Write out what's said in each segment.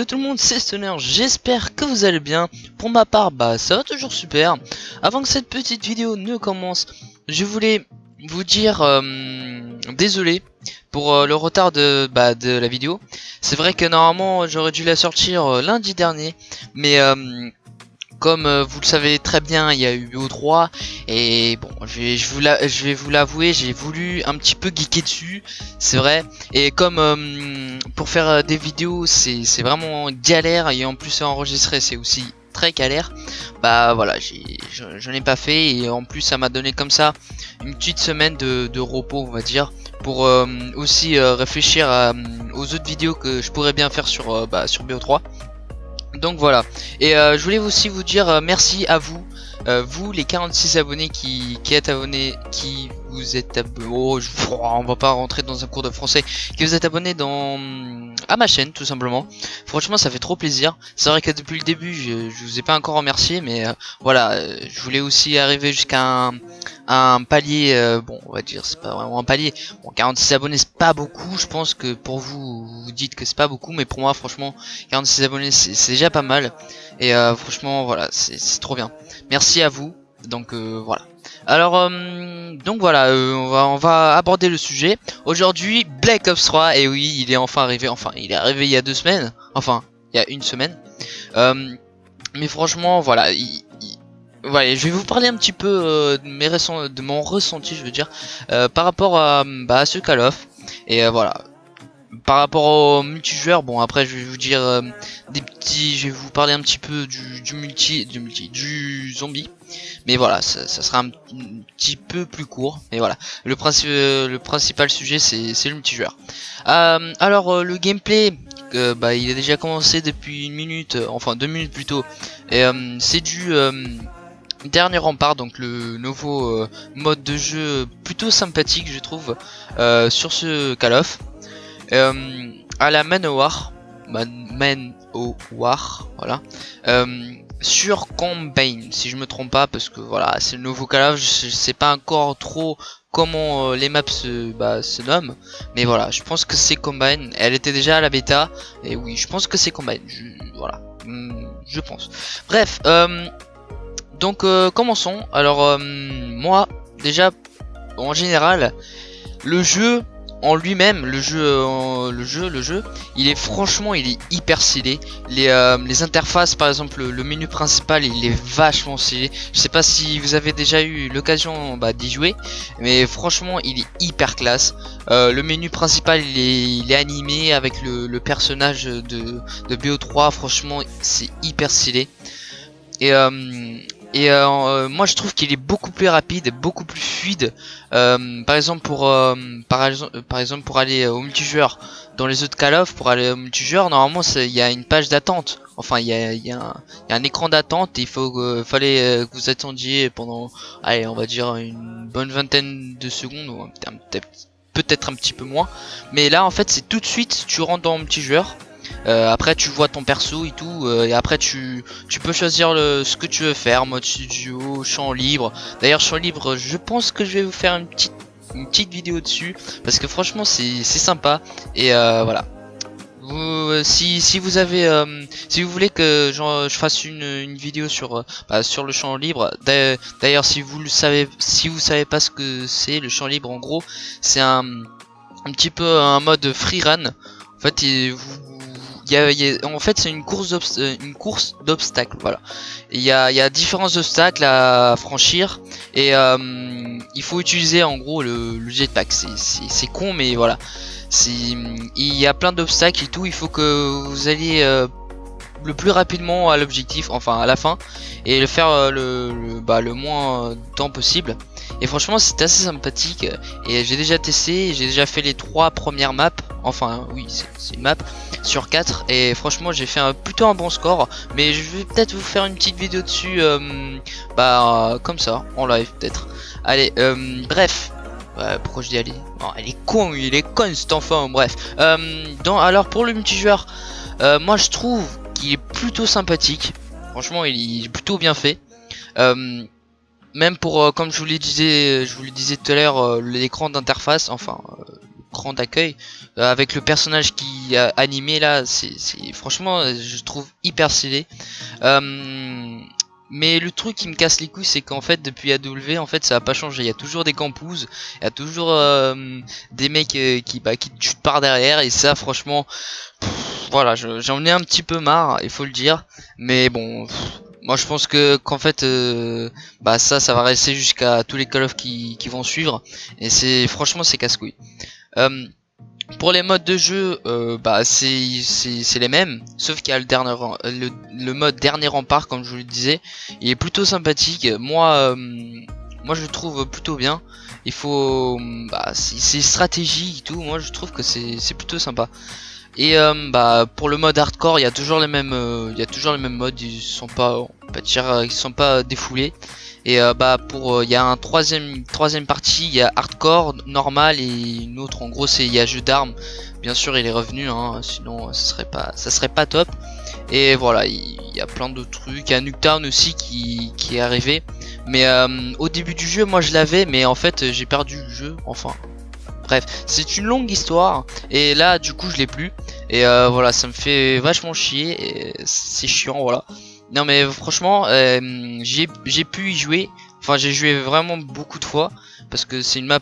Yo tout le monde, c'est Stoner, j'espère que vous allez bien. Pour ma part, ça va toujours super. Avant que cette petite vidéo ne commence, je voulais vous dire désolé pour le retard de la vidéo. C'est vrai que normalement j'aurais dû la sortir lundi dernier, mais comme vous le savez très bien, il y a eu BO3 et bon, je vais vous l'avouer, j'ai voulu un petit peu geeker dessus, c'est vrai. Et comme pour faire des vidéos, c'est vraiment galère et en plus enregistrer c'est aussi très galère. Bah voilà, je n'ai pas fait et en plus ça m'a donné comme ça une petite semaine de repos, on va dire, pour aussi réfléchir aux autres vidéos que je pourrais bien faire sur sur BO3. Donc voilà, et je voulais aussi vous dire merci à vous, vous les 46 abonnés qui êtes abonnés, qui vous êtes abonnés, on va pas rentrer dans un cours de français, qui vous êtes abonnés à ma chaîne tout simplement. Franchement ça fait trop plaisir, c'est vrai que depuis le début je vous ai pas encore remercié, mais voilà, je voulais aussi arriver jusqu'à un palier, bon on va dire c'est pas vraiment un palier, bon 46 abonnés c'est pas beaucoup, je pense que pour vous, vous dites que c'est pas beaucoup, mais pour moi franchement 46 abonnés c'est déjà pas mal, et franchement voilà c'est trop bien, merci à vous. Donc voilà, alors donc voilà, on va aborder le sujet aujourd'hui. Black Ops 3, et oui il est enfin arrivé, enfin il est arrivé il y a 2 semaines, enfin il y a une semaine, mais franchement voilà, voilà, je vais vous parler un petit peu de mon ressenti, je veux dire, par rapport à ce Call of, et voilà. Par rapport au multijoueur, bon après je vais vous dire je vais vous parler un petit peu du zombie, mais voilà, ça sera un petit peu plus court, mais voilà, le principal sujet c'est le multijoueur. Alors le gameplay, il a déjà commencé depuis 1 minute, enfin 2 minutes plutôt, et c'est du Dernier Rempart, donc le nouveau mode de jeu plutôt sympathique je trouve sur ce Call of. À la Manowar, voilà, sur Combine si je me trompe pas, parce que voilà c'est le nouveau Call of, je sais pas encore trop comment les maps se nomment, mais voilà je pense que c'est Combine, elle était déjà à la bêta, et oui je pense que c'est Combine, voilà, je pense. Bref, donc commençons. Alors moi déjà en général le jeu en lui-même, le jeu, il est franchement, il est hyper stylé. Les interfaces, par exemple, le menu principal, il est vachement stylé. Je sais pas si vous avez déjà eu l'occasion d'y jouer, mais franchement, il est hyper classe. Le menu principal, il est animé avec le personnage de BO3. Franchement, c'est hyper stylé. Et moi je trouve qu'il est beaucoup plus rapide et beaucoup plus fluide. Par exemple pour aller au multijoueur dans les autres Call of, pour aller au multijoueur normalement il y a une page d'attente, enfin il y a un écran d'attente, et fallait que vous attendiez pendant, allez on va dire une bonne vingtaine de secondes, ou peut-être un petit peu moins, mais là en fait c'est tout de suite, tu rentres dans le multijoueur. Après tu vois ton perso et tout, et après tu peux choisir ce que tu veux faire, mode studio, champ libre. D'ailleurs champ libre, je pense que je vais vous faire une petite vidéo dessus, parce que franchement c'est sympa, et voilà. Si vous avez si vous voulez que je fasse une vidéo sur sur le champ libre, d'ailleurs si vous savez pas ce que c'est le champ libre, en gros c'est un petit peu un mode free run. En fait en fait c'est une course d'obstacles, voilà. Il y a différents obstacles à franchir, et il faut utiliser en gros le jetpack. C'est con, mais voilà, il y a plein d'obstacles et tout, il faut que vous alliez le plus rapidement à l'objectif, enfin à la fin, et le faire le moins de temps possible. Et franchement c'est assez sympathique, et j'ai déjà testé, j'ai déjà fait les 3 premières maps, enfin oui c'est une map sur 4, et franchement j'ai fait plutôt un bon score, mais je vais peut-être vous faire une petite vidéo dessus comme ça en live peut-être. Allez, bref, pourquoi je dis allez, oh, il est con cet enfant. Bref, alors pour le multijoueur, moi je trouve qu'il est plutôt sympathique, franchement il est plutôt bien fait. Même pour comme je vous le disais tout à l'heure, l'écran d'interface, enfin grand accueil avec le personnage qui a animé là, c'est franchement je trouve hyper stylé. Mais le truc qui me casse les couilles, c'est qu'en fait depuis AW en fait ça a pas changé. Il y a toujours des campouzes, il y a toujours des mecs qui te chutent par derrière, et ça franchement voilà, j'en ai un petit peu marre, il faut le dire. Mais bon, moi je pense que qu'en fait ça va rester jusqu'à tous les Call of qui vont suivre, et c'est franchement c'est casse-couille. Pour les modes de jeu, c'est les mêmes, sauf qu'il y a le mode dernier rempart, comme je vous le disais. Il est plutôt sympathique. Moi je le trouve plutôt bien. Il faut, c'est stratégie et tout. Moi je trouve que c'est plutôt sympa. Et pour le mode hardcore, il y a toujours les mêmes, modes. Ils sont pas, on peut dire, ils sont pas défoulés. Et il y a un troisième partie, il y a hardcore, normal, et une autre en gros il y a jeu d'armes. Bien sûr il est revenu, hein, sinon ça serait pas top. Et voilà, il y a plein d'autres trucs. Il y a Nuketown aussi qui est arrivé. Mais au début du jeu moi je l'avais, mais en fait j'ai perdu le jeu, enfin bref, c'est une longue histoire. Et là du coup je l'ai plus. Et voilà, ça me fait vachement chier, et c'est chiant, voilà. Non mais franchement j'ai pu y jouer, enfin j'ai joué vraiment beaucoup de fois, parce que c'est une map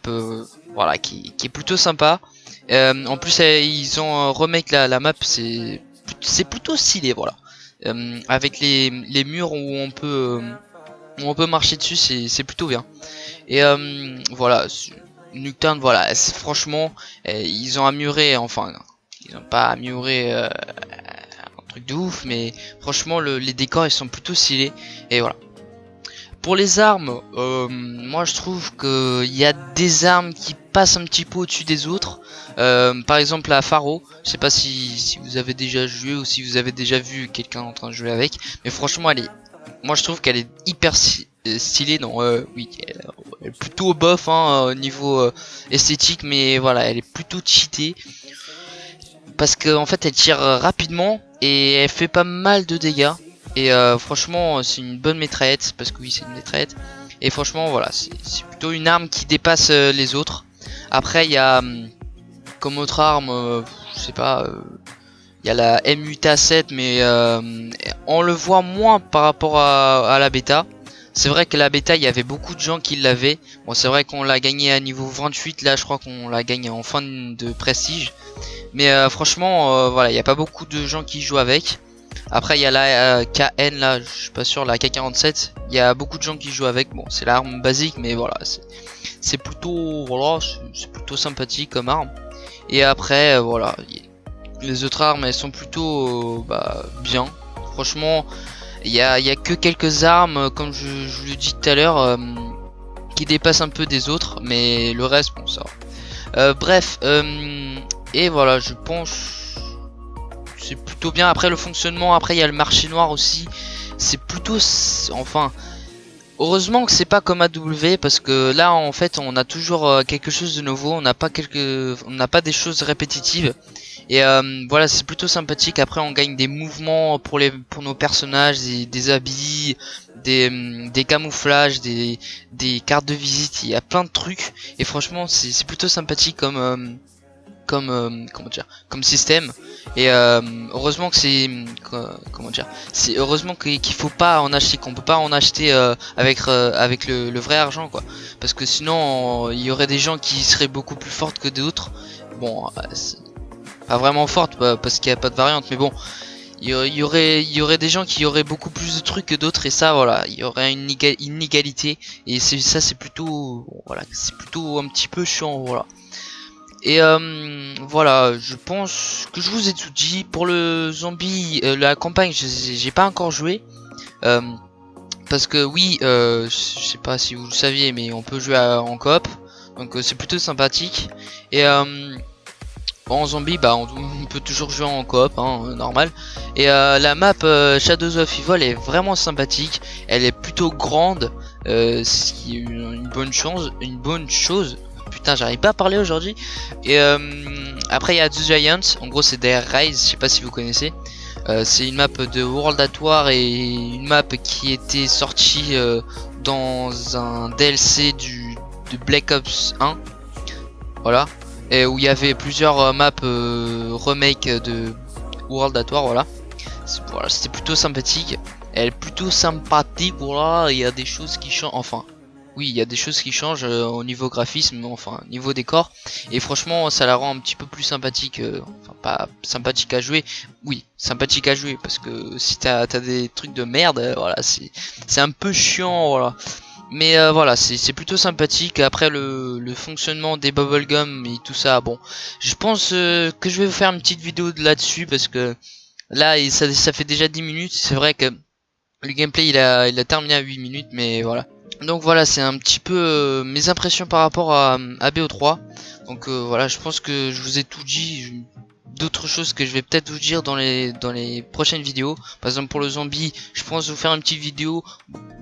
voilà qui est plutôt sympa. En plus ils ont remake la map, c'est plutôt stylé, voilà. Avec les murs où on peut marcher dessus, c'est plutôt bien. Et voilà, Nuketown, voilà, franchement ils ont amélioré, enfin ils ont pas amélioré truc de ouf, mais franchement les décors ils sont plutôt stylés. Et voilà. Pour les armes, moi je trouve que il y a des armes qui passent un petit peu au-dessus des autres. Par exemple la Pharo, je sais pas si vous avez déjà joué ou si vous avez déjà vu quelqu'un en train de jouer avec, mais franchement moi je trouve qu'elle est hyper stylée. Non, oui, elle est plutôt bof au niveau esthétique, mais voilà, elle est plutôt cheatée. Parce qu'en fait elle tire rapidement et elle fait pas mal de dégâts. Et franchement c'est une bonne mitraillette, parce que oui c'est une mitraillette. Et franchement voilà, c'est plutôt une arme qui dépasse les autres. Après il y a comme autre arme, je sais pas, il y a la MUTA7, mais on le voit moins par rapport à la bêta. C'est vrai que la bêta il y avait beaucoup de gens qui l'avaient. Bon c'est vrai qu'on l'a gagné à niveau 28, là je crois qu'on l'a gagné en fin de prestige. Mais franchement voilà, il n'y a pas beaucoup de gens qui jouent avec. Après il y a la KN là, je suis pas sûr, la K47, il y a beaucoup de gens qui jouent avec. Bon c'est l'arme basique, mais voilà, c'est plutôt, voilà, c'est plutôt sympathique comme arme. Et après voilà, les autres armes elles sont plutôt bien. Franchement il y a que quelques armes, comme je le dis tout à l'heure, qui dépassent un peu des autres, mais le reste bon ça va. Bref, et voilà, je pense c'est plutôt bien. Après le fonctionnement, après il y a le marché noir aussi, c'est plutôt, enfin heureusement que c'est pas comme AW, parce que là en fait on a toujours quelque chose de nouveau, on n'a pas des choses répétitives. Et voilà, c'est plutôt sympathique. Après on gagne des mouvements pour nos personnages, des habits, des camouflages, des cartes de visite, il y a plein de trucs. Et franchement c'est plutôt sympathique comme comment dire, comme système. Et heureusement que c'est heureusement qu'il faut pas en acheter, qu'on peut pas en acheter avec le vrai argent, quoi, parce que sinon il y aurait des gens qui seraient beaucoup plus fortes que d'autres. Bon, pas vraiment fortes parce qu'il n'y a pas de variante, mais bon, il y aurait des gens qui auraient beaucoup plus de trucs que d'autres, et ça voilà, il y aurait une inégalité, et c'est plutôt, voilà, c'est plutôt un petit peu chiant, voilà. Et voilà, je pense que je vous ai tout dit. Pour le zombie, la campagne, j'ai pas encore joué, parce que oui, je sais pas si vous le saviez, mais on peut jouer en coop, donc c'est plutôt sympathique. Et en zombie, on peut toujours jouer en coop, hein, normal. Et la map Shadows of Evil est vraiment sympathique. Elle est plutôt grande, ce qui est une bonne chose. Putain, j'arrive pas à parler aujourd'hui. Et après il y a The Giants, en gros c'est des Rise, je sais pas si vous connaissez. C'est une map de World at War, et une map qui était sortie dans un DLC de Black Ops 1. Voilà. et où il y avait plusieurs maps remake de World at War, voilà. Voilà, c'était plutôt sympathique. Elle est plutôt sympathique, voilà, il y a des choses qui changent, enfin, oui, il y a des choses qui changent au niveau graphisme, enfin, niveau décor. Et franchement, ça la rend un petit peu plus sympathique, enfin, pas sympathique à jouer, oui, sympathique à jouer, parce que si t'as des trucs de merde, voilà, c'est un peu chiant, voilà. Mais voilà, c'est plutôt sympathique. Après le fonctionnement des bubblegum et tout ça, bon, je pense que je vais vous faire une petite vidéo là-dessus, parce que là, ça fait déjà 10 minutes. C'est vrai que le gameplay il a terminé à 8 minutes, mais voilà. Donc voilà, c'est un petit peu mes impressions par rapport à BO3. Donc voilà, je pense que je vous ai tout dit. D'autres choses que je vais peut-être vous dire dans les prochaines vidéos. Par exemple pour le zombie, je pense vous faire une petite vidéo,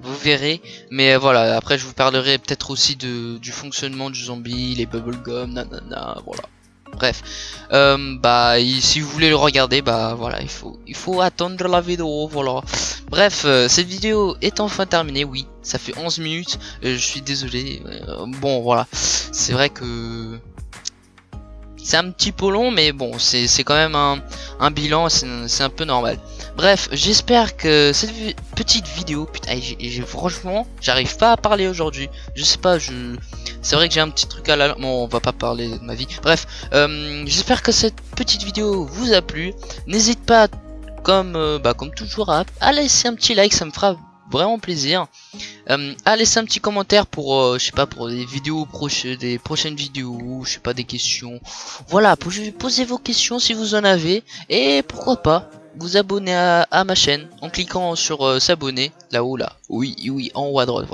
vous verrez. Mais voilà, après je vous parlerai peut-être aussi du fonctionnement du zombie, les bubblegum, nanana, voilà. Bref, si vous voulez le regarder, bah voilà, il faut attendre la vidéo, voilà. Bref, cette vidéo est enfin terminée, oui, ça fait 11 minutes, je suis désolé, bon voilà, c'est vrai que c'est un petit peu long, mais bon, c'est quand même un bilan, c'est un peu normal. Bref, j'espère que cette petite vidéo, putain, franchement, j'arrive pas à parler aujourd'hui. Je sais pas, c'est vrai que j'ai un petit truc à la... Bon, on va pas parler de ma vie. Bref, j'espère que cette petite vidéo vous a plu. N'hésite pas, comme toujours, à laisser un petit like, ça me fera vraiment plaisir. À laisser un petit commentaire pour je sais pas, pour des vidéos des prochaines vidéos, je sais pas, des questions, voilà, posez vos questions si vous en avez, et pourquoi pas vous abonner à ma chaîne en cliquant sur s'abonner là-haut, là, oui, en haut à droite,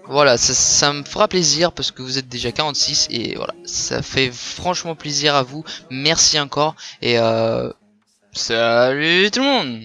voilà, ça me fera plaisir parce que vous êtes déjà 46 et voilà, ça fait franchement plaisir à vous. Merci encore et salut tout le monde.